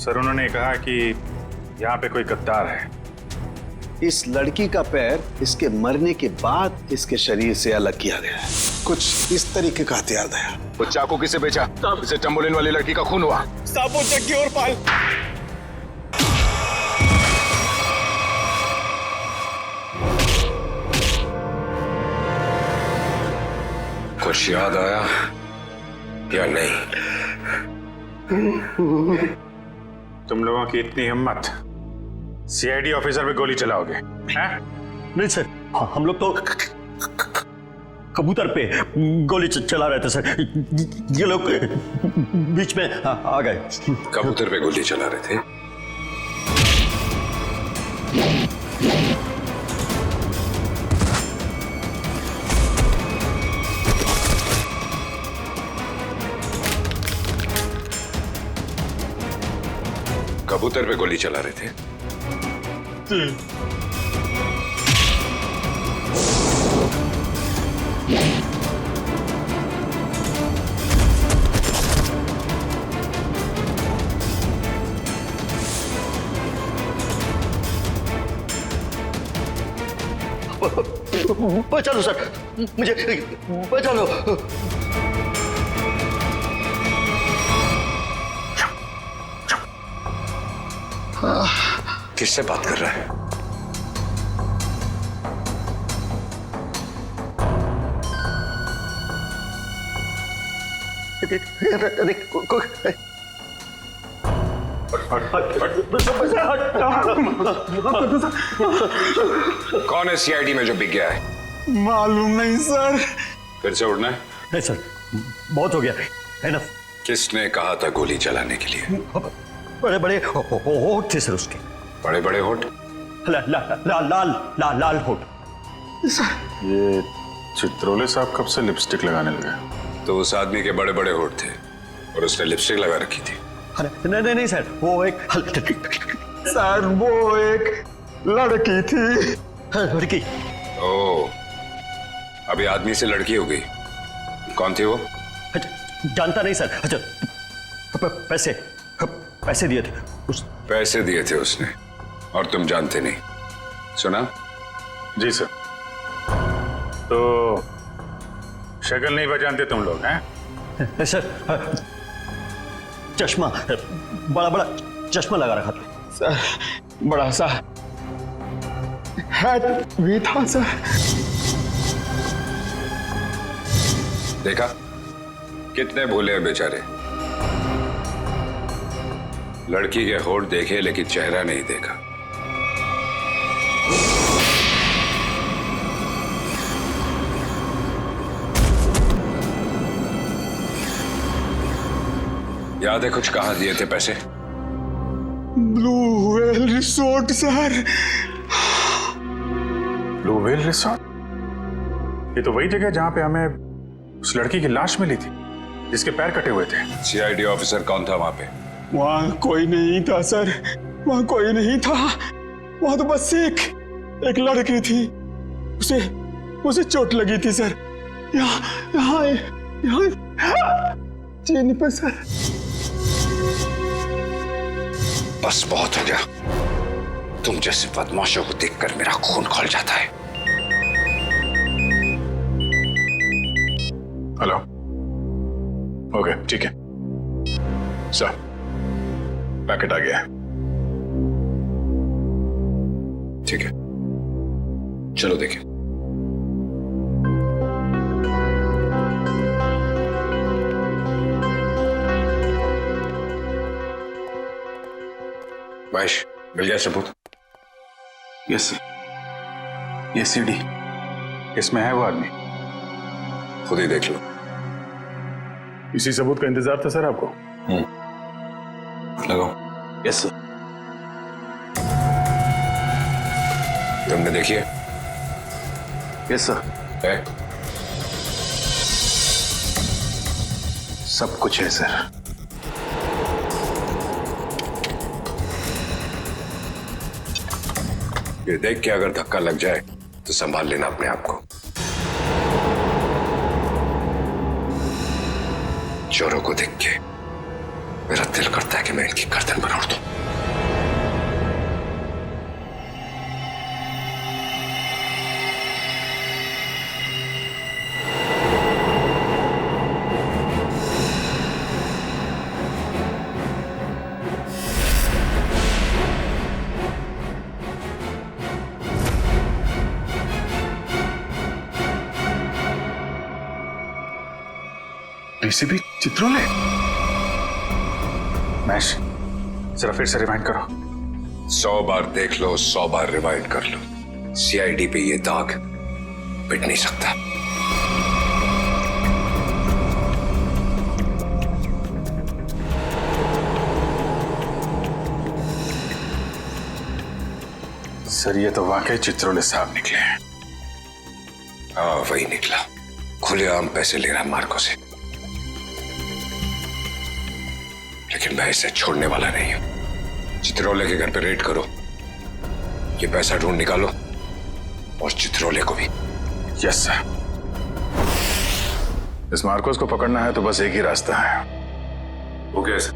Sir उन्होंने कहा कि यहाँ पे कोई गद्दार है। इस लड़की का पैर इसके मरने के बाद इसके शरीर से अलग किया गया है। कुछ इस तरीके का हथियार था। वो चाकू किसे बेचा? इसे चंबोलिन वाली लड़की का खून हुआ। साबु जग्गी और पाल। कुछ याद आया या नहीं? तुम लोगों की इतनी हिम्मत, सीआईडी ऑफिसर पे गोली चलाओगे? हैं? नहीं सर, हम लोग तो कबूतर पे गोली चला रहे थे सर। ये लोग बीच में आ गए। कबूतर पे गोली चला रहे थे? कबूतर पे गोली चला रहे थे? बचा लो सर, मुझे बचा लो। किससे बात कर रहा है? कौन है सीआईडी में जो बिक गया है? मालूम नहीं सर। फिर से उड़ना है? नहीं सर, बहुत हो गया, एनफ। किसने कहा था गोली चलाने के लिए? बड़े बड़े होठ थे सर उसके। बड़े बड़े होठ? लाल होठ। ये चित्रोले साहब कब से लिपस्टिक लगाने लगे? तो उस आदमी के बड़े बड़े होठ थे और उसने लिपस्टिक लगा रखी थी। नहीं सर, वो एक सर वो एक लड़की थी। लड़की? ओह, अभी आदमी से लड़की हो गई। कौन थी वो? जानता नहीं सर। अच्छा, पैसे दिए थे पैसे दिए थे उसने और तुम जानते नहीं? सुना? जी सर। तो शक्ल नहीं पहचानते तुम लोग हैं? सर, चश्मा, बड़ा चश्मा लगा रखा था सर। बड़ा सा हैट भी था सर। देखा कितने भूले हैं बेचारे। लड़की के होठ देखे लेकिन चेहरा नहीं देखा। याद है कुछ कहाँ दिए थे पैसे? Blue whale resort sir. Blue whale resort? ये तो वही जगह जहां पे हमें उस लड़की की लाश मिली थी जिसके पैर कटे हुए थे। सीआईडी ऑफिसर कौन था वहां पे? वहां कोई नहीं था सर, वहां कोई नहीं था। वहां तो बस एक लड़की थी, उसे चोट लगी थी सर। यहाँ चीनी पे सर। बस बहुत हो गया। तुम जैसे बदमाशों को देखकर मेरा खून खौल जाता है। हेलो, ओके ठीक है सर, पैकेट आ गया है। ठीक है, चलो देखें। महेश, मिल गया सबूत? Yes sir. ये सीडी, इसमें है वो आदमी। खुद ही देख लो। इसी सबूत का इंतजार था सर आपको? लगाओ। Yes sir. तुमने देखी है? Yes sir. है? सब कुछ है सर। ये देख के अगर धक्का लग जाए तो संभाल लेना अपने आप को। चोरों को देख के मेरा दिल करता है कि मैं इनकी गर्दन पर उड़ दूं। डीसीपी चित्रोले। मैश, जरा फिर से रिमाइंड करो। 100 बार देख लो, 100 बार रिवाइंड कर लो, सीआईडी पे ये दाग मिट नहीं सकता। सर ये तो वाकई चित्रोले साहब निकले हैं। हाँ वही निकला, खुलेआम पैसे ले रहा मार्को से। लेकिन मैं इसे छोड़ने वाला नहीं हूं। चित्रोले के घर पे रेड करो, ये पैसा ढूंढ निकालो और चित्रोले को भी। Yes sir. इस मार्कोस को पकड़ना है तो बस एक ही रास्ता है। वो कैसे?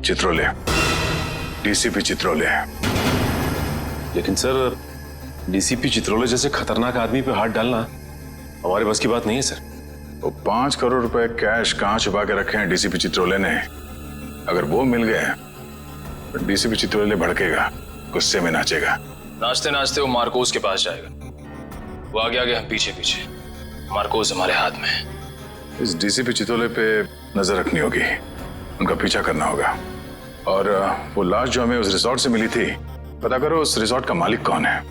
चित्रोले, डीसीपी चित्रोले। लेकिन सर, डीसीपी चित्रोले जैसे खतरनाक आदमी पे हाथ डालना हमारे बस की बात नहीं है सर। वो 5 करोड़ रुपए कैश कहां छुपा के रखे हैं डीसीपी चित्रोले ने। अगर वो मिल गए तो डीसीपी चित्रोले भड़केगा, गुस्से में नाचेगा। नाचते नाचते वो मार्कोस के पास जाएगा। वो आगे आगे, हम पीछे पीछे। मार्कोस हमारे हाथ में है। इस डीसीपी चित्रोले पे नजर रखनी होगी, उनका पीछा करना होगा। और वो लाश जो हमें उस रिसोर्ट से मिली थी, पता करो उस रिसोर्ट का मालिक कौन है।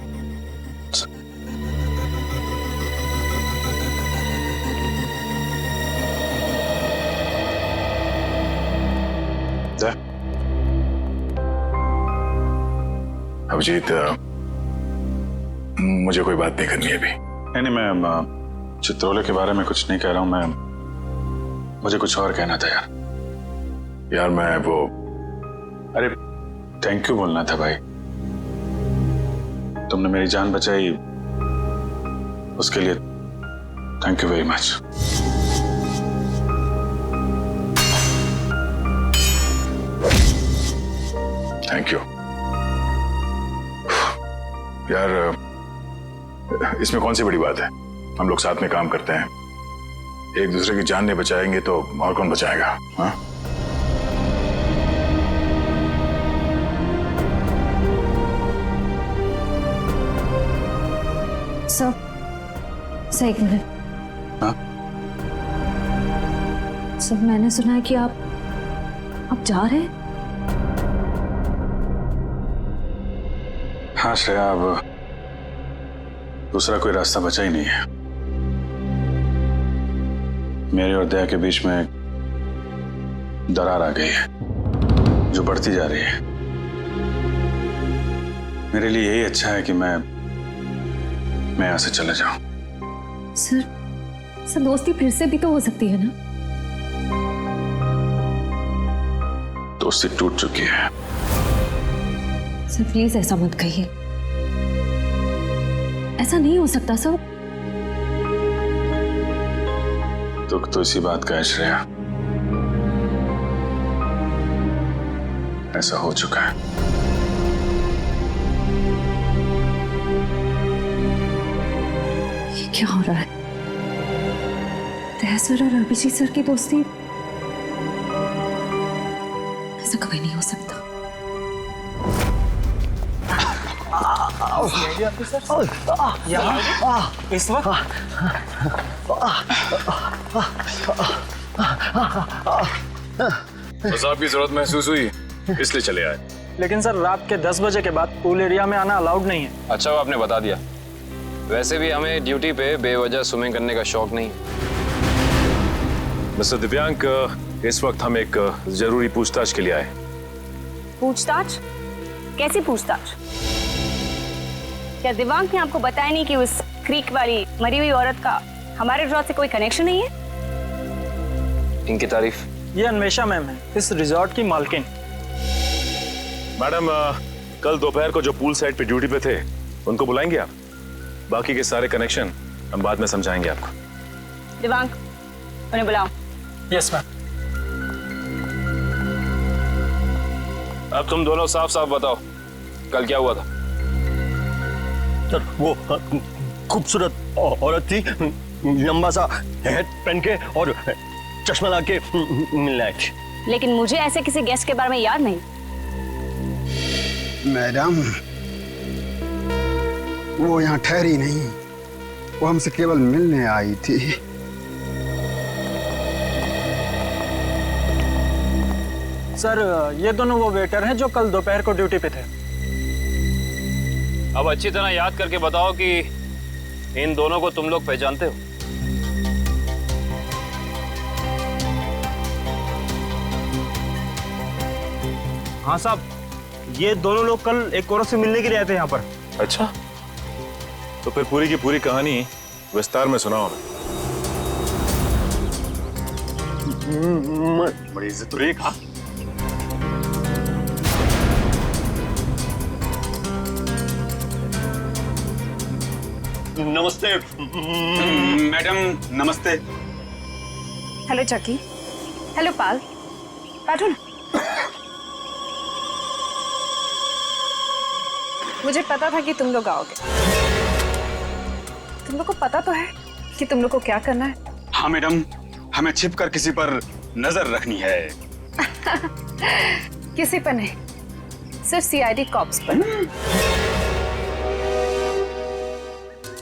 अभिजीत, मुझे कोई बात नहीं करनी है अभी। नहीं, मैं चित्रोले के बारे में कुछ नहीं कह रहा हूं। मुझे कुछ और कहना था यार। मैं वो, अरे थैंक यू बोलना था भाई। तुमने मेरी जान बचाई, उसके लिए thank you very much. Thank you यार। इसमें कौन सी बड़ी बात है? हम लोग साथ में काम करते हैं, एक दूसरे की जान नहीं बचाएंगे तो और कौन बचाएगा? हाँ? सर एक मिनट। हाँ? सर मैंने सुना है कि आप जा रहे हैं। हाँ श्रेया, अब दूसरा कोई रास्ता बचा ही नहीं है। मेरे और दया के बीच में दरार आ गई है जो बढ़ती जा रही है। मेरे लिए यही अच्छा है कि मैं यहां से चला जाऊं। सर दोस्ती फिर से भी तो हो सकती है ना? दोस्ती टूट चुकी है। सर प्लीज ऐसा मत कहिए, ऐसा नहीं हो सकता सर। दुख तो इसी बात का है श्रेया, ऐसा हो चुका है। ये क्या हो रहा है? दया सर और अभिजीत सर की दोस्ती, ऐसा कभी नहीं हो सकता। इस वक्त साहब की जरूरत महसूस हुई, इसलिए चले आए। लेकिन सर रात के 10 बजे के बाद पूल एरिया में आना अलाउड नहीं है। अच्छा वो आपने बता दिया। वैसे भी हमें ड्यूटी पे बेवजह स्विमिंग करने का शौक नहीं है। मिस्टर दिव्यांक, इस वक्त हम एक जरूरी पूछताछ के लिए आए। पूछताछ? कैसी पूछताछ? क्या दिव्यांग ने आपको बताया नहीं कि उस क्रीक वाली मरी हुई औरत का हमारे रिजॉर्ट से कोई कनेक्शन नहीं है? इनकी तारीफ? ये अन्वेषा मैम है, इस रिजॉर्ट की मालकिन। मैडम, कल दोपहर को जो पूल साइड पे ड्यूटी पे थे, उनको बुलाएंगे आप? बाकी के सारे कनेक्शन हम बाद में समझाएंगे आपको। दिव्यांग, उन्हें बुलाओ। Yes ma'am. अब तुम दोनों साफ साफ बताओ, कल क्या हुआ था? सर वो खूबसूरत औरत थी, लंबा सा हेड पहन के और चश्मा ला के मिलने आई थी। लेकिन मुझे ऐसे किसी गेस्ट के बारे में याद नहीं। मैडम, वो यहाँ ठहरी नहीं, वो हमसे केवल मिलने आई थी। सर ये दोनों वो वेटर हैं जो कल दोपहर को ड्यूटी पे थे। अब अच्छी तरह याद करके बताओ कि इन दोनों को तुम लोग पहचानते हो? हाँ साहब, ये दोनों लोग कल एक औरत से मिलने के लिए आए थे यहाँ पर। अच्छा, तो फिर पूरी की पूरी कहानी विस्तार में सुनाओ हमें। बड़ी इज्जत रही। हाँ नमस्ते मैडम नमस्ते। हेलो चकी। हेलो पाल, बैठो ना। मुझे पता था कि तुम लोग आओगे। तुम लोग को पता तो है कि तुम लोग को क्या करना है? हाँ मैडम, हमें छिपकर किसी पर नजर रखनी है। किसी पर नहीं, सिर्फ सीआईडी कॉप्स पर।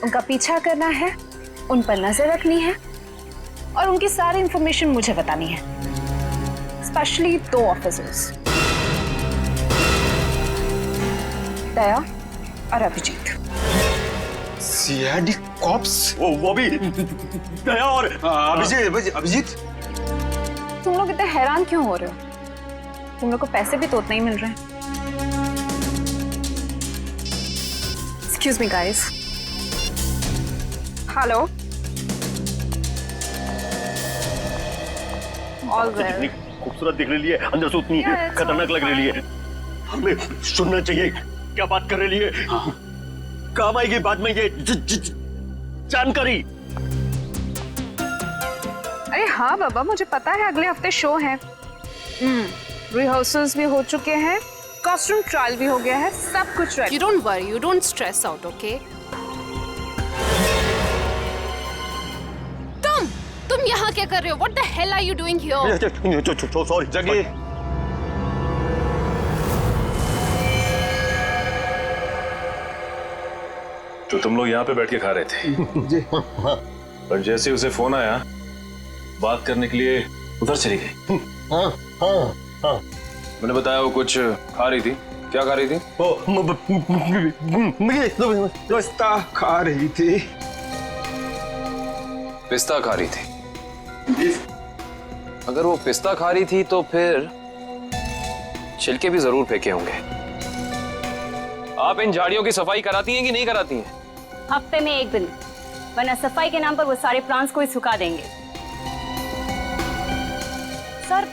उनका पीछा करना है, उन पर नजर रखनी है और उनकी सारी इंफॉर्मेशन मुझे बतानी है, स्पेशली 2 ऑफिसर्स, दया और अभिजीत। CID cops? वो भी दया और अभिजीत। तुम लोग इतने हैरान क्यों हो रहे हो? तुम लोग को पैसे भी तो उतने ही मिल रहे हैं। Excuse me guys. Hello. All well. खूबसूरत दिख रही है, अंदर से उतनी खतरनाक लग रही है। हमें सुनना चाहिए क्या बात कर रही है। काम आएगी बाद में ये जानकारी। अरे हाँ बाबा, मुझे पता है अगले हफ्ते शो है। रिहर्सल्स भी हो चुके हैं, कॉस्ट्यूम ट्रायल भी हो गया है, सब कुछ ready. You don't worry, you don't stress out, okay? तुम यहाँ क्या कर रहे हो? What the hell are you doing here? Sorry जगी। तो तुम लोग यहाँ पे बैठ के खा रहे थे पर जैसे उसे फोन आया बात करने के लिए उधर चली गई। हाँ। मैंने बताया वो कुछ खा रही थी। क्या खा रही थी? पिस्ता खा रही थी। पिस्ता खा रही थी? अगर वो पिस्ता खा रही थी तो फिर छिलके भी जरूर फेंके होंगे। आप इन झाड़ियों की सफाई कराती हैं कि नहीं कराती हैं? हफ्ते में 1 दिन, वरना सफाई के नाम पर वो सारे प्लांट्स को ही सुखा देंगे। सर,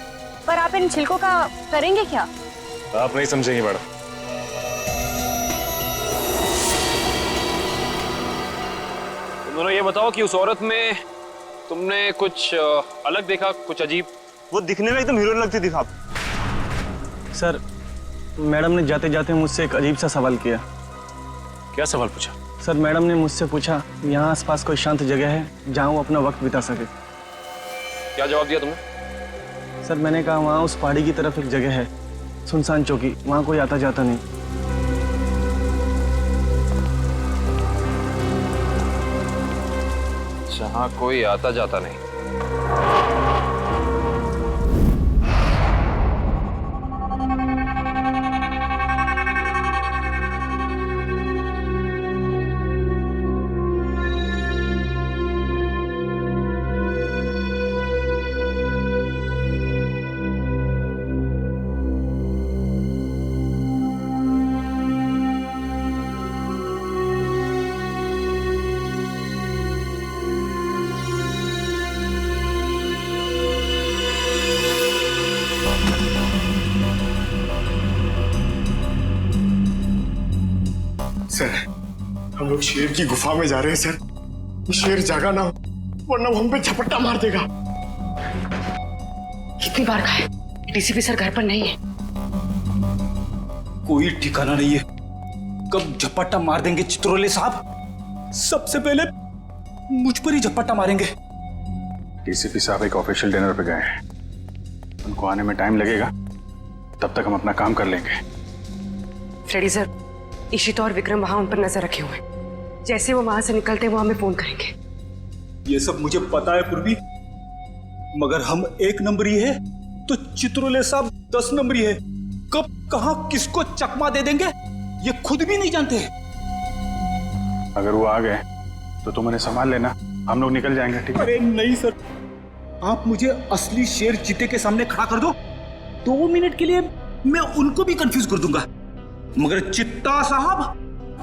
पर आप इन छिलकों का करेंगे क्या? आप नहीं समझेंगे मैडम। तुम दोनों ये बताओ कि उस औरत में तुमने कुछ अलग देखा, कुछ अजीब? वो दिखने में एकदम हीरोइन लगती थी साहब। सर, मैडम ने जाते जाते मुझसे एक अजीब सा सवाल किया। क्या सवाल पूछा? सर, मैडम ने मुझसे पूछा यहाँ आसपास कोई शांत जगह है जहाँ वो अपना वक्त बिता सके। क्या जवाब दिया तुमने? सर, मैंने कहा वहाँ उस पहाड़ी की तरफ एक जगह है, सुनसान चौकी, वहाँ कोई आता जाता नहीं। जहाँ कोई आता जाता नहीं। सर, हम लोग शेर की गुफा में जा रहे हैं सर। ये शेर जागा ना हो वरना वो हम पे झपट्टा मार देगा। कितनी बार कहा है, डीसीपी सर घर पर नहीं है। कोई ठिकाना नहीं है। कब झपट्टा मार देंगे चित्रोले साहब? सबसे पहले मुझ पर ही झपट्टा मारेंगे। डीसीपी साहब एक ऑफिशियल डिनर पे गए हैं, उनको आने में टाइम लगेगा, तब तक हम अपना काम कर लेंगे। फ्रेडी सर, इशिता और विक्रम वहां उन पर नजर रखे हुए हैं। जैसे वो वहां से निकलते हैं वो हमें फोन करेंगे। ये सब मुझे पता है पूर्वी, मगर हम 1 नंबरी है तो चित्रोले साहब 10 नंबरी है। कब कहां किसको चकमा दे देंगे ये खुद भी नहीं जानते। अगर वो आ गए तो तुम उन्हें संभाल लेना, हम लोग निकल जाएंगे। ठीक है? अरे नहीं सर, आप मुझे असली शेर चीते के सामने खड़ा कर दो, 2 मिनट के लिए मैं उनको भी कंफ्यूज कर दूंगा। मगर चित्ता साहब,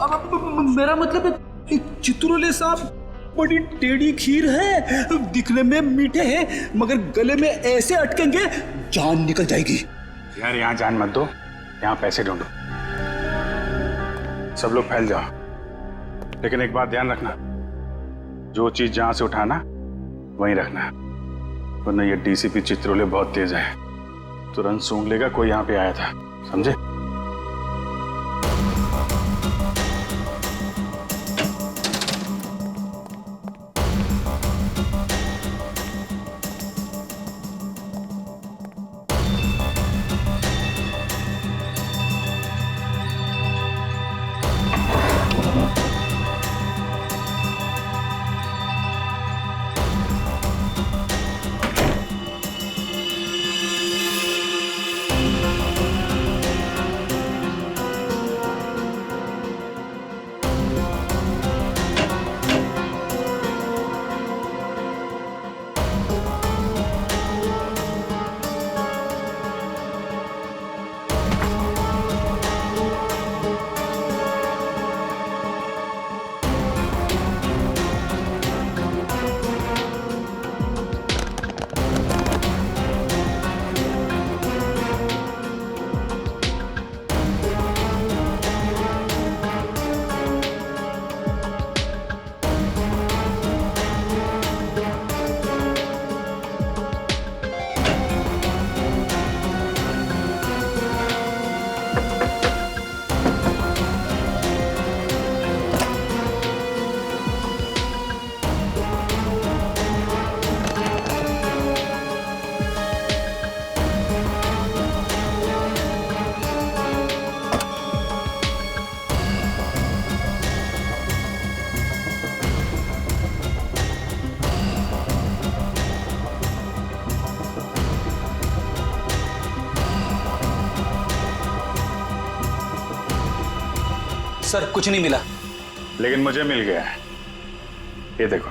अब मेरा मतलब है चित्रोले साहब बड़ी टेढ़ी खीर है, दिखने में मीठे हैं मगर गले में ऐसे अटकेंगे जान निकल जाएगी। यार यहाँ जान मत दो, यहाँ पैसे ढूंढो। सब लोग फैल जाओ, लेकिन एक बात ध्यान रखना, जो चीज जहां से उठाना वहीं रखना, वरना ये डीसीपी चित्रोले बहुत तेज है, तुरंत सूंघ लेगा कोई यहाँ पे आया था, समझे? सर कुछ नहीं मिला। लेकिन मुझे मिल गया है, ये देखो।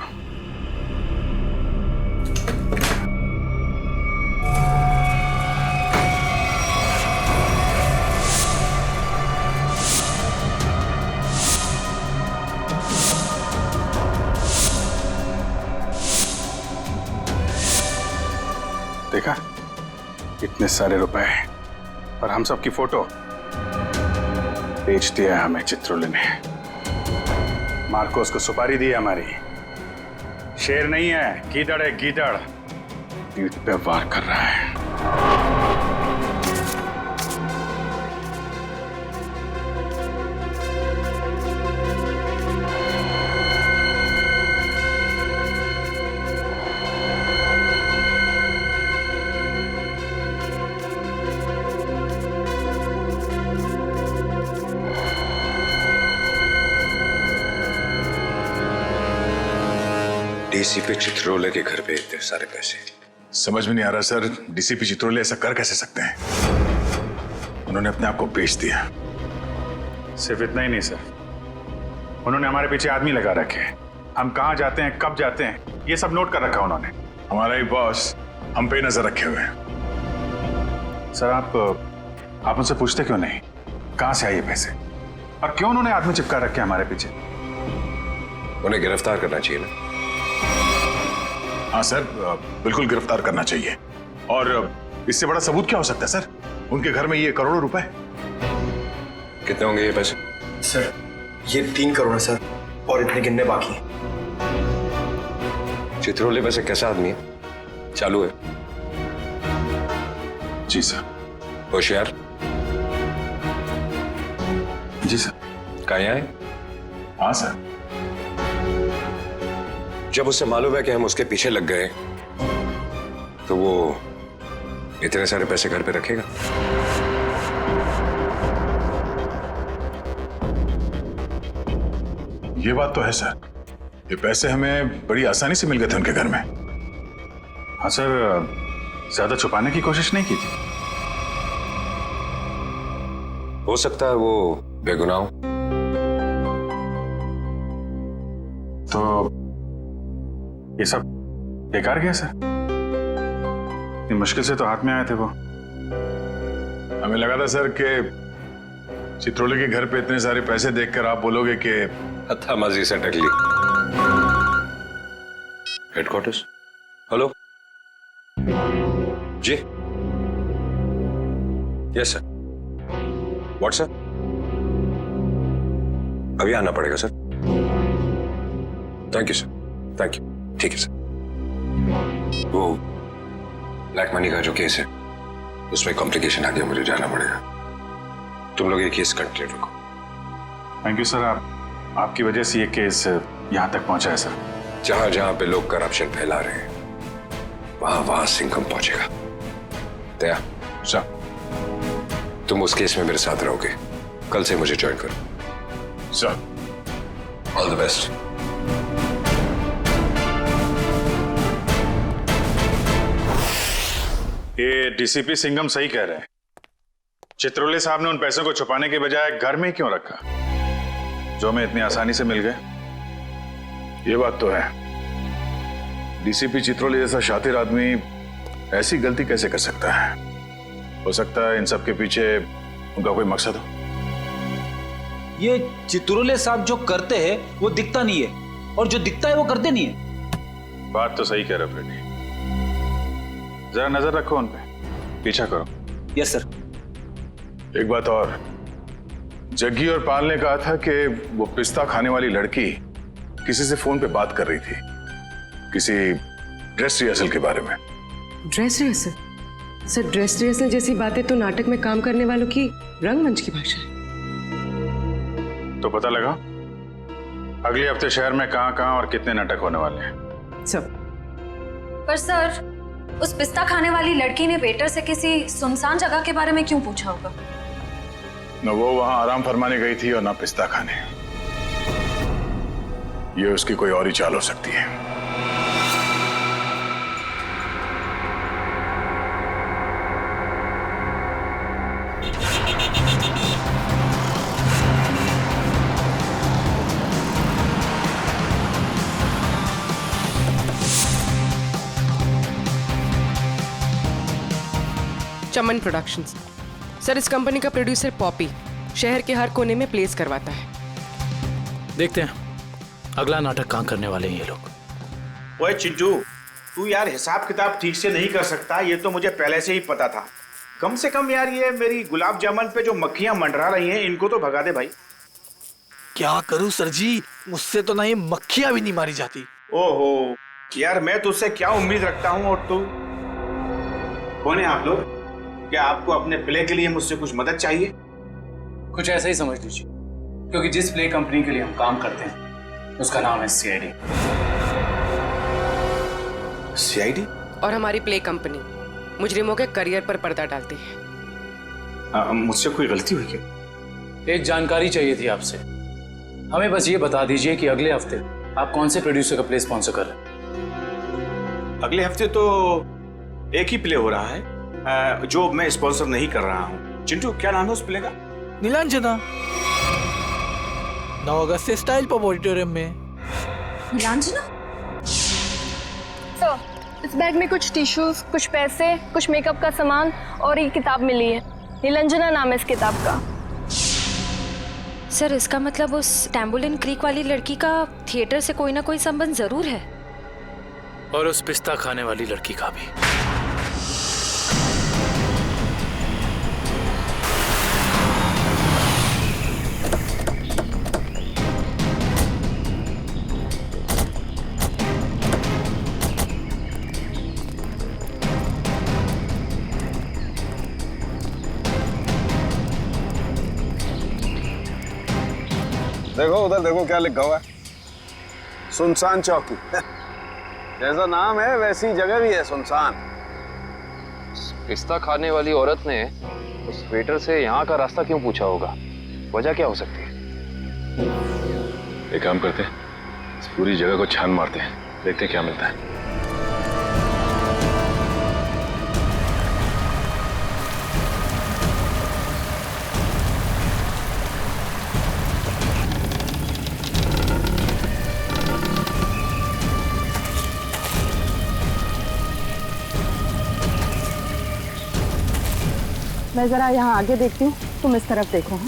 देखा, इतने सारे रुपए और हम सबकी फोटो बेच दिया हमें चित्रोले ने। मार्कोस को सुपारी दी हमारी। शेर नहीं है, गीदड़ है, गीदड़। पीठ पे वार कर रहा है। डीसीपी चित्रोले के घर पे इतने सारे पैसे, समझ में नहीं आ रहा सर, डीसीपी चित्रोले ऐसा कर कैसे सकते हैं? उन्होंने अपने आप को बेच दिया। सिर्फ इतना ही नहीं सर, उन्होंने हमारे पीछे आदमी लगा रखे हैं। हम कहाँ जाते हैं, कब जाते हैं, ये सब नोट कर रखा उन्होंने। हमारा ही बॉस हम पे नजर रखे हुए हैं। सर आप मुझसे पूछते क्यों नहीं कहाँ से आए ये पैसे, और क्यों उन्होंने आदमी चिपका रखे हमारे पीछे? उन्हें गिरफ्तार करना चाहिए ना। हाँ सर, बिल्कुल गिरफ्तार करना चाहिए। और इससे बड़ा सबूत क्या हो सकता है सर? उनके घर में ये करोड़ों रुपए। कितने होंगे ये पैसे? सर ये 3 करोड़ है सर, और इतने गिनने बाकी हैं। चित्रोले वैसे कैसा आदमी है? चालू है? जी सर। होशियार? जी सर। कहाँ आए? हाँ सर। जब उसे मालूम है कि हम उसके पीछे लग गए तो वो इतने सारे पैसे घर पे रखेगा? ये बात तो है सर, ये पैसे हमें बड़ी आसानी से मिल गए थे उनके घर में। हाँ सर, ज्यादा छुपाने की कोशिश नहीं की थी। हो सकता है वो बेगुनाह हो। तो ये सब बेकार गया सर? इतनी मुश्किल से तो हाथ में आए थे वो। हमें लगा था सर कि चित्रोले के घर पे इतने सारे पैसे देखकर आप बोलोगे कि हत्थामाजी से टक ली। हेडक्वार्टर्स। हेलो जी। Yes sir. व्हाट्सएप अभी आना पड़ेगा sir. Thank you sir, thank you. ठीक है सर। वो ब्लैक मनी का जो केस है उसमें कॉम्प्लिकेशन आ गया, मुझे जाना पड़ेगा। तुम लोग ये केस कंटिन्यू रखो। थैंक यू सर, आपकी वजह से ये केस यहाँ तक पहुंचा है सर। जहां जहां पे लोग करप्शन फैला रहे हैं वहां वहां सिंघम पहुंचेगा। दया सर, तुम उस केस में मेरे साथ रहोगे। कल से मुझे ज्वाइन करो सर। All the best. ये डीसीपी सिंघम सही कह रहे हैं। चित्रोले साहब ने उन पैसों को छुपाने के बजाय घर में ही क्यों रखा, जो हमें इतनी आसानी से मिल गए? ये बात तो है। डीसीपी चित्रोले जैसा शातिर आदमी ऐसी गलती कैसे कर सकता है? हो सकता है इन सब के पीछे उनका कोई मकसद हो। ये चित्रोले साहब जो करते हैं वो दिखता नहीं है, और जो दिखता है वो करते नहीं है। बात तो सही कह रहे फ्रेडी, जरा नजर रखो उन पे, पीछा करो। Yes sir. एक बात और, जग्गी और पाल ने कहा था कि वो पिस्ता खाने वाली लड़की किसी से फोन पे बात कर रही थी, किसी ड्रेस रिहर्सल के बारे में। Dress rehearsal? Sir, dress rehearsal जैसी बातें तो नाटक में काम करने वालों की रंगमंच की भाषा है। तो पता लगा अगले हफ्ते शहर में कहां और कितने नाटक होने वाले हैं? सब। पर सर, उस पिस्ता खाने वाली लड़की ने वेटर से किसी सुनसान जगह के बारे में क्यों पूछा होगा? न वो वहां आराम फरमाने गई थी और ना पिस्ता खाने। ये उसकी कोई और ही चाल हो सकती है। चमन प्रोडक्शंस। सर, इस कंपनी का प्रोड्यूसर पॉपी शहर के हर कोने में प्लेस करवाता है। देखते हैं अगला नाटक कहाँ करने वाले हैं ये लोग। ओए चिंटू, तू यार हिसाब किताब ठीक से नहीं कर सकता, ये तो मुझे पहले से ही पता था। कम से कम यार ये मेरी गुलाब जामुन पे जो मक्खियां मंडरा रही हैं इनको तो भगा दे भाई। क्या करूं सर जी, मुझसे तो नहीं मक्खियां भी नहीं मारी जाती। ओहो यार, मैं तुझसे क्या उम्मीद रखता हूँ, और तू कौन है आप लोग? क्या आपको अपने प्ले के लिए मुझसे कुछ मदद चाहिए? कुछ ऐसा ही समझ लीजिए, क्योंकि जिस प्ले कंपनी के लिए हम काम करते हैं उसका नाम है सीआईडी। सीआईडी? और हमारी प्ले कंपनी मुजरिमों के करियर पर पर्दा डालती है। मुझसे कोई गलती हुई क्या? एक जानकारी चाहिए थी आपसे। हमें बस ये बता दीजिए कि अगले हफ्ते आप कौन से प्रोड्यूसर का प्ले स्पॉन्सर कर रहे हैं? अगले हफ्ते तो एक ही प्ले हो रहा है जो मैं स्पॉन्सर नहीं कर रहा हूँ। चिंटू, क्या नाम है उस प्ले का? नीलांजना। 9 अगस्त से स्टाइल पब ऑडिटोरियम में। नीलांजना? तो इस बैग में कुछ टिश्यूज, कुछ पैसे, कुछ मेकअप का सामान और एक किताब मिली है। नीलांजना नाम है इस किताब का। सर, इसका मतलब उस टैम्बुलिन क्रीक वाली लड़की का थिएटर से कोई ना कोई संबंध जरूर है। और उस पिस्ता खाने वाली लड़की का भी। देखो उधर देखो क्या लिखा हुआ है, सुनसान चौकी। जैसा नाम है वैसी जगह भी है, सुनसान। पिस्ता खाने वाली औरत ने उस वेटर से यहाँ का रास्ता क्यों पूछा होगा? वजह क्या हो सकती है? एक काम करते हैं, इस पूरी जगह को छान मारते हैं, देखते हैं क्या मिलता है। मैं जरा यहाँ आगे देखती हूँ, तुम इस तरफ देखो।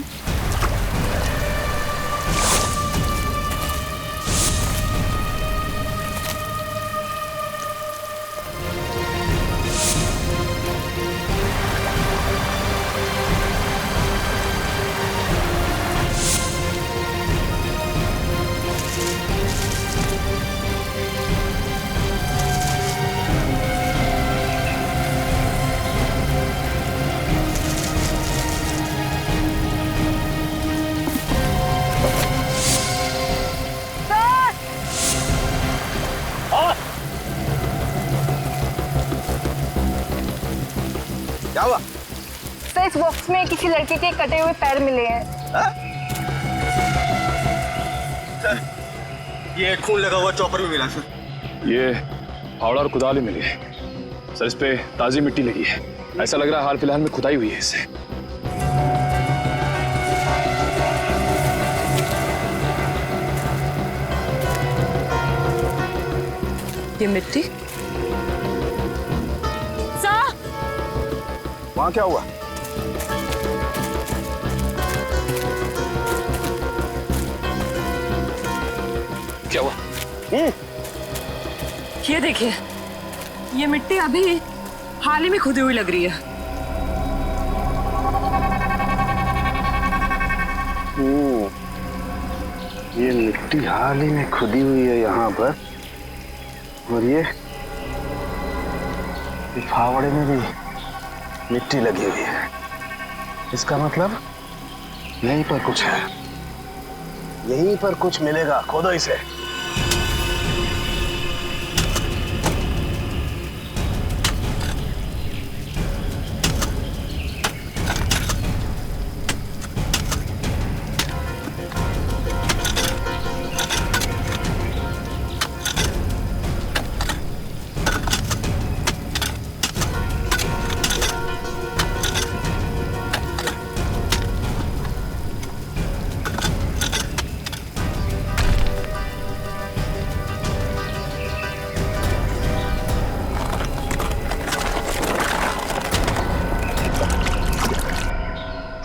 हाँ क्या हुआ? सर इस बॉक्स में किसी लड़के के कटे हुए पैर मिले हैं। ये खून लगा हुआ चॉपर भी मिला सर। ये फावड़ा और कुदाल भी मिली है सर, इस पे ताजी मिट्टी लगी है। ऐसा लग रहा है हाल फिलहाल में खुदाई हुई है इससे। ये मिट्टी वहां क्या हुआ? क्या हुआ? ये देखिए, ये मिट्टी अभी हाल ही में खुदी हुई लग रही है। ये मिट्टी हाल ही में खुदी हुई है यहाँ पर, और ये फावड़े में भी मिट्टी लगी हुई है। इसका मतलब यहीं पर कुछ है, यहीं पर कुछ मिलेगा। खोदो इसे।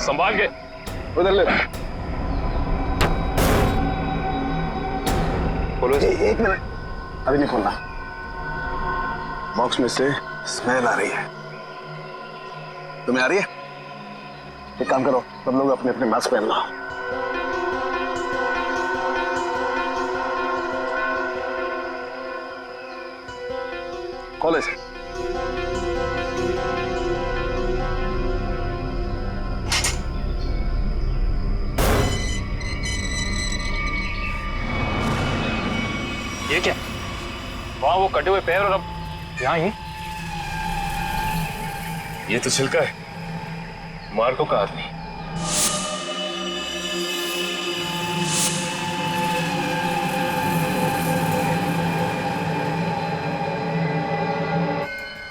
संभाल के उधर ले। खोलो इसे। एक मिनट, अभी नहीं खोलना। बॉक्स में से स्मेल आ रही है। तुम्हें आ रही है? एक काम करो, सब लोग अपने अपने मास्क पहन लो। खोलो इसे। ये क्या? वहां वो कटे हुए पैर और अब यहाँ ही। ये तो छिलका है मार्को का आदमी।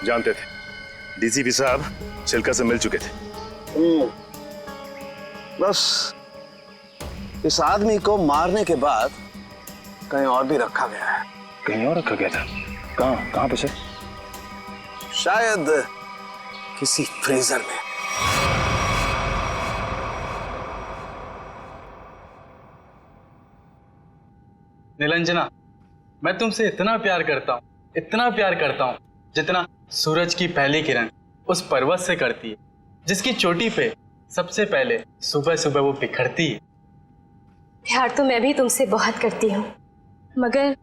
जानते थे डीसीपी साहब छिलका से मिल चुके थे। बस इस आदमी को मारने के बाद कहीं और भी रखा गया है। कहीं और रखा गया था? कहाँ पे सर? शायद किसी फ्रीजर में। निरंजना, मैं तुमसे इतना प्यार करता हूँ, इतना प्यार करता हूँ, जितना सूरज की पहली किरण उस पर्वत से करती है, जिसकी चोटी पे सबसे पहले सुबह सुबह वो बिखरती है। प्यार तो मैं भी तुमसे बहुत करती हूँ, मगर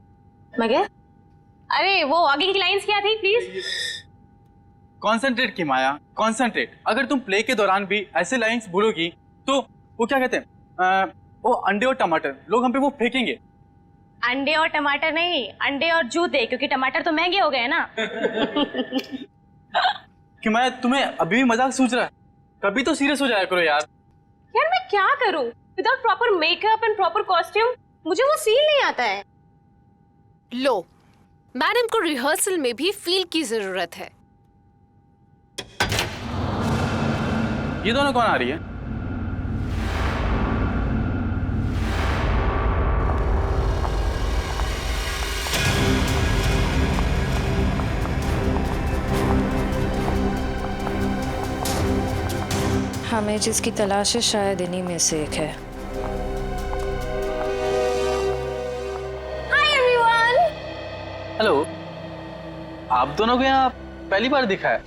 अरे वो आगे की लाइंस क्या थी प्लीज? कॉन्सेंट्रेट की माया, कॉन्सेंट्रेट। अगर तुम प्ले के दौरान भी ऐसे लाइंस बोलोगी तो वो क्या कहते हैं, वो अंडे और टमाटर लोग हम पे वो फेंकेंगे। अंडे और टमाटर नहीं, अंडे और जूते, क्योंकि टमाटर तो महंगे हो गए ना। कि मैं तुम्हें अभी भी मजाक सूझ रहा है? कभी तो सीरियस हो जाया करो यार। यार मैं क्या करूं without proper makeup and proper costume? मुझे वो फील नहीं आता है। लो, मैडम को रिहर्सल में भी फील की जरूरत है। ये दोनों कौन आ रही है? हमें जिसकी तलाश है शायद इन्हीं में से एक है। Hi everyone. हेलो, आप दोनों को यहाँ पहली बार दिखा है?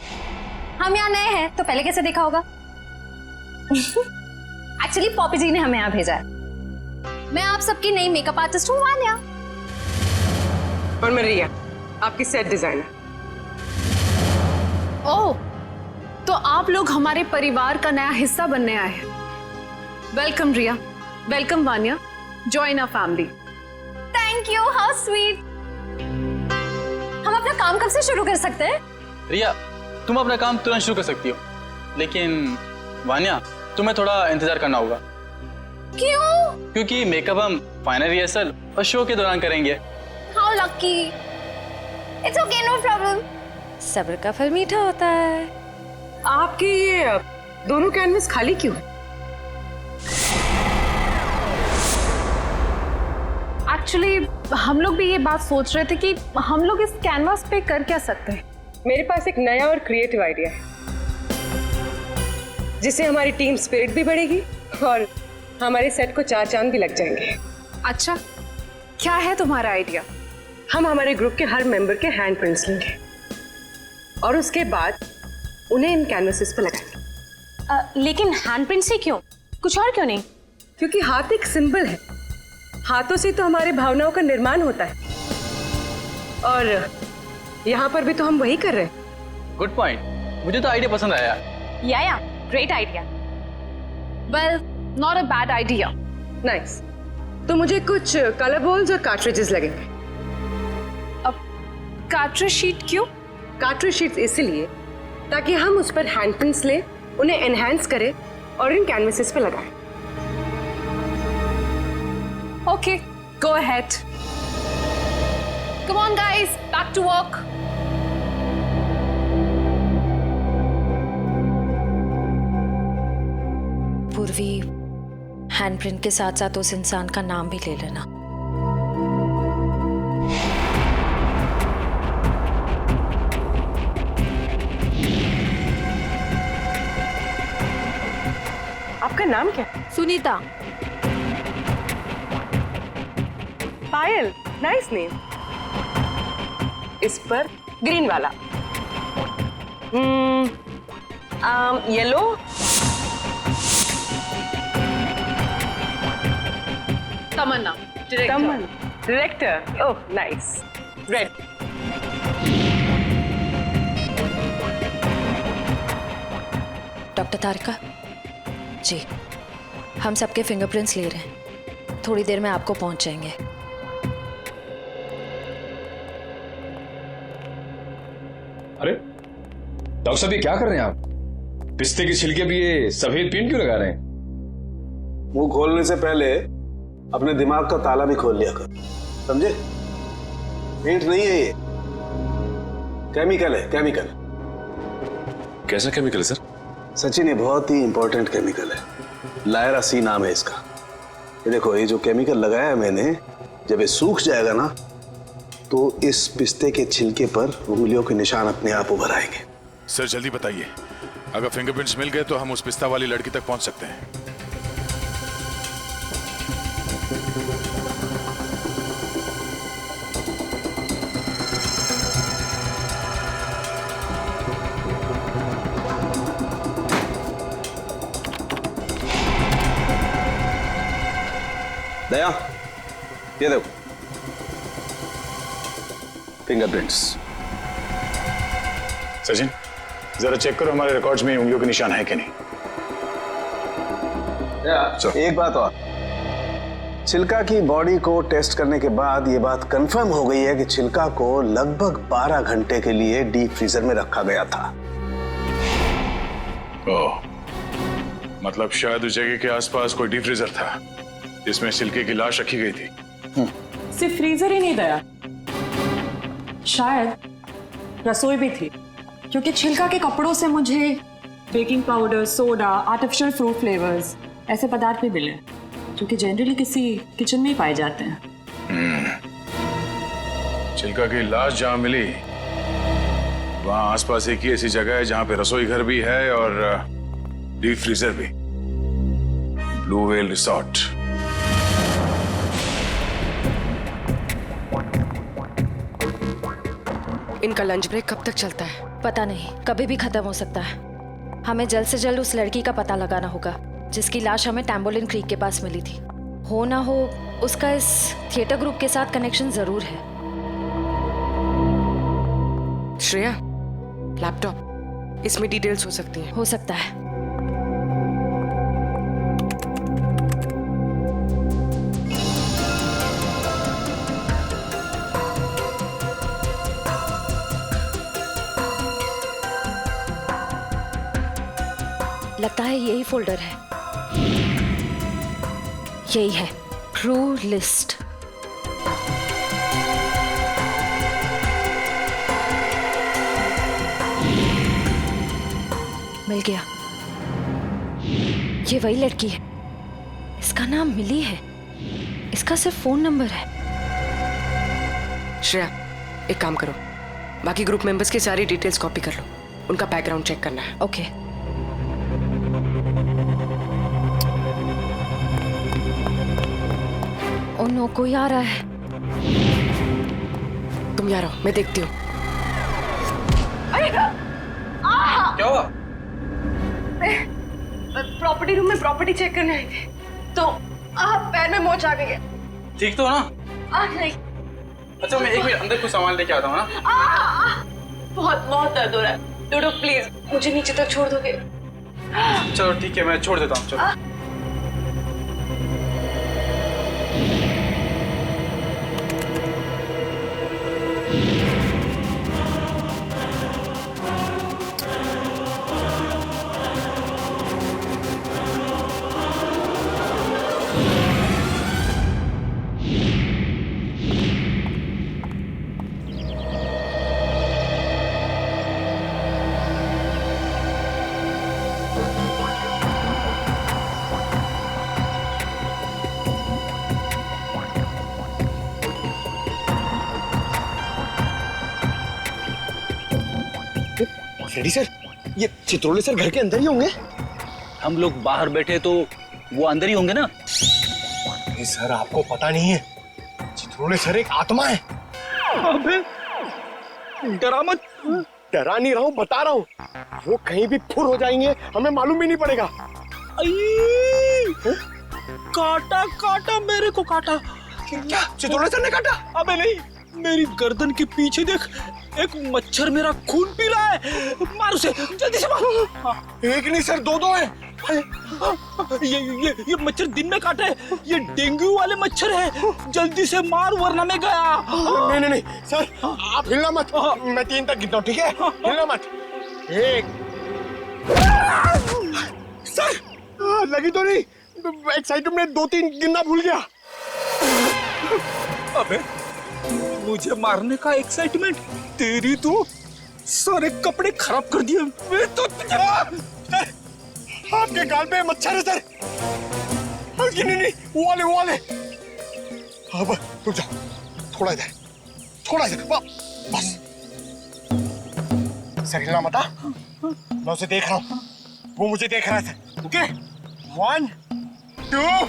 हम यहाँ नए हैं तो पहले कैसे देखा होगा? एक्चुअली पॉपी जी ने हमें यहाँ भेजा है। मैं आप सबकी नई मेकअप आर्टिस्ट हूँ वान्या। और मैं रिया, आपकी सेट डिजाइनर। ओह, तो आप लोग हमारे परिवार का नया हिस्सा बनने आए हैं। Welcome Riya, welcome Vanya, join our family. Thank you, how sweet. हम अपना काम कब से शुरू कर सकते हैं? रिया, तुम अपना काम तुरंत शुरू कर सकती हो, लेकिन वान्या तुम्हें थोड़ा इंतजार करना होगा। क्यों? क्योंकि मेकअप हम फाइनल रिहर्सल और शो के दौरान करेंगे। How lucky. It's okay, no problem. सब्र का फल मीठा होता है। आपके ये दोनों कैनवस खाली क्यों है? एक्चुअली हम लोग भी ये बात सोच रहे थे कि हम लोग इस कैनवास पे कर क्या सकते हैं। मेरे पास एक नया और क्रिएटिव आइडिया है, जिससे हमारी टीम स्पिरिट भी बढ़ेगी और हमारे सेट को 4 चांद भी लग जाएंगे। अच्छा, क्या है तुम्हारा आइडिया? हम हमारे ग्रुप के हर मेंबर के हैंड प्रिंट्स लेंगे और उसके बाद उन्हें इन कैनवसेस पर लगाएंगे। लेकिन हैंड प्रिंट से क्यों? कुछ और क्यों नहीं? क्योंकि हाथ एक सिंबल है। हाथों से तो हमारे भावनाओं का निर्माण होता है और यहाँ पर भी तो हम वही कर रहे हैं। गुड पॉइंट, मुझे तो आइडिया पसंद आया। या great idea. Well, not a bad idea. Nice. तो मुझे कुछ कलर बॉल्स और कार्ट्रिजेस लगेंगे। अब कार्ट्रिज शीट क्यों? कार्ट्रिज शीट्स इसलिए ताकि हम उस पर हैंड प्रिंट्स लें, उन्हें एनहांस करें और इन कैनवसेस पे लगाएं। Okay, go ahead. Come on guys, back to work. Purvi, handprint के साथ साथ उस इंसान का नाम भी ले लेना। आपका नाम क्या? सुनीता। Payal, nice name. इस पर ग्रीन वाला। Yellow. Tamanna, director. Oh nice. Red. Doctor Tarika ji, हम सबके फिंगरप्रिंट्स ले रहे हैं। थोड़ी देर में आपको पहुंच जाएंगे। अरे डॉक्टर साहब, ये क्या कर रहे हैं आप? पिस्ते के छिलके भी ये सफेद पेंट क्यों लगा रहे हैं? मुंह खोलने से पहले अपने दिमाग का ताला भी खोल लिया कर, समझे? पेंट नहीं है ये, केमिकल है, केमिकल। कैसा केमिकल है सर? सचिन, ये बहुत ही इंपॉर्टेंट केमिकल है। लायरा सी नाम है इसका। ये देखो, ये जो केमिकल लगाया है मैंने, जब ये सूख जाएगा ना तो इस पिस्ते के छिलके पर उंगलियों के निशान अपने आप उभर आएंगे। सर जल्दी बताइए, अगर फिंगरप्रिंट्स मिल गए तो हम उस पिस्ता वाली लड़की तक पहुंच सकते हैं। दया, ये देखो फिंगरप्रिंट्स। सचिन, जरा चेक करो हमारे रिकॉर्ड्स में उंगलियों के निशान है कि नहीं। एक बात और, चिल्का की बॉडी को टेस्ट करने के बाद ये बात कंफर्म हो गई है कि चिल्का को लगभग 12 घंटे के लिए डीप फ्रीजर में रखा गया था। ओह, मतलब शायद उस जगह के आसपास कोई डीप फ्रीजर था जिसमें चिल्के की लाश रखी गई थी। सिर्फ फ्रीजर ही नहीं दया, शायद रसोई भी थी, क्योंकि छिलका के कपड़ों से मुझे baking powder, soda, artificial fruit flavours ऐसे पदार्थ भी मिले जो कि जनरली किसी किचन में ही पाए जाते हैं। चिल्का की लाश जहां मिली वहां आसपास एक ही ऐसी जगह है जहां पे रसोई घर भी है और डीप फ्रीजर भी, ब्लू व्हेल रिसोर्ट। इनका लंच ब्रेक कब तक चलता है? पता नहीं, कभी भी खत्म हो सकता है। हमें जल्द से जल्द उस लड़की का पता लगाना होगा जिसकी लाश हमें टैम्बोलिन क्रीक के पास मिली थी। हो ना हो उसका इस थिएटर ग्रुप के साथ कनेक्शन जरूर है। श्रेया, लैपटॉप, इसमें डिटेल्स हो सकती हैं। हो सकता है। लगता है यही फोल्डर है। यही है, क्रू लिस्ट। मिल गया। ये वही लड़की है। इसका नाम मिली है। इसका सिर्फ फोन नंबर है। श्रेया, एक काम करो, बाकी ग्रुप मेंबर्स की सारी डिटेल्स कॉपी कर लो, उनका बैकग्राउंड चेक करना है। ओके। ओ नो, कोई आ रहा है। तुम यहाँ रहो, मैं देखती हूँ। क्या हुआ? प्रॉपर्टी रूम में प्रॉपर्टी चेक करने आई थी, तो पैर में मोच आ गई है। ठीक तो हो ना? नहीं। अच्छा, मैं एक मिनट अंदर कुछ सामान लेके आता हूँ ना। बहुत बहुत दर्द हो रहा है। डोडो प्लीज मुझे नीचे तक छोड़ दोगे? चलो ठीक है, मैं छोड़ देता हूँ। चलो। रेडी सर, ये चित्रोले सर घर के अंदर ही होंगे? हम लोग बाहर बैठे तो वो अंदर ही होंगे ना? नहीं सर, आपको पता नहीं है, चित्रोले सर एक आत्मा है। अबे डरा मत। डरा नहीं रहा हूँ, बता रहा हूँ, वो कहीं भी फुर हो जाएंगे, हमें मालूम भी नहीं पड़ेगा। काटा काटा, मेरे को काटा। क्या चित्रोले सर ने काटा? अबे नहीं, मेरी गर्दन के पीछे देख, एक मच्छर मेरा खून पी रहा है। मार उसे, जल्दी से मारो। एक नहीं सर, दो दो है। ये मच्छर दिन में काटे, ये डेंगू वाले मच्छर है। जल्दी से मार वरना मैं गया। नहीं नहीं नहीं सर, आप हिलना मत, मैं 3 तक गिनता हूँ, ठीक है? हिलना मत। 1। सर लगी तो नहीं? एक्साइटमेंट में 2-3 गिनना भूल गया। अबे मुझे मारने का एक्साइटमेंट, तेरी तो सारे कपड़े खराब कर दिए। मैं तो आपके गाल पे मच्छर है सर। नहीं, वो वाले। अब रुक जा, थोड़ा इधर, बस। सर हिलना मत, मैं उसे देख रहा हूँ, वो मुझे देख रहा है सर। ओके, 1 2।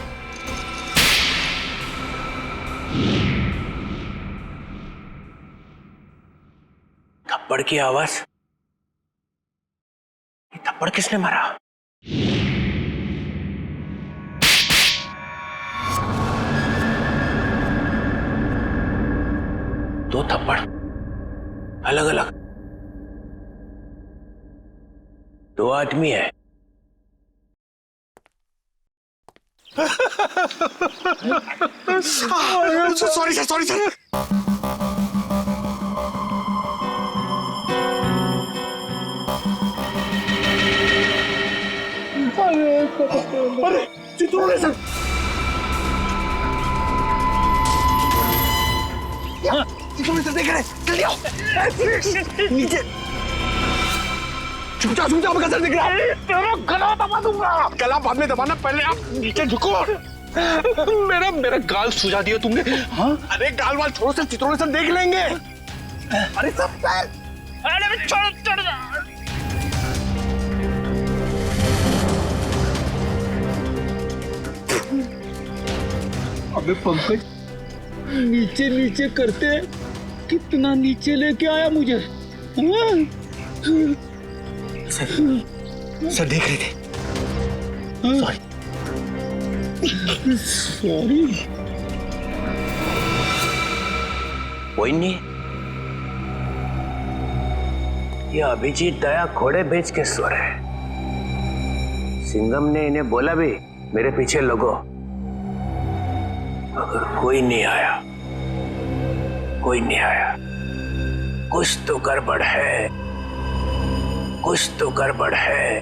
थप्पड़ की आवाज। ये थप्पड़ किसने मारा? दो थप्पड़ अलग अलग, 2 आदमी है। Sorry sir, sorry sir. अरे चित्रोले सर, चित्रोले सर देख रहे हैं, जल्दी आओ नीचे। झुक जाओ मैं सर दिख रहा है। तेरा गला दबा दूंगा। गला बाद में दबाना, पहले आप नीचे झुको। मेरा गाल सुझा दिया तुमने। हाँ? अरे गाल वाल छोड़ो सर, चित्रोले सर देख लेंगे। अरे सब अरे छोड़ अबे पंकज, नीचे नीचे करते कितना नीचे लेके आया मुझे। सर देख रहे थे। सॉरी। कोई नहीं, ये अभिजीत दया घोड़े बेच के सो रहे हैं। सिंघम ने इन्हें बोला भी मेरे पीछे लगो। अगर कोई नहीं आया, कुछ तो गड़बड़ है, कुछ तो गड़बड़ है।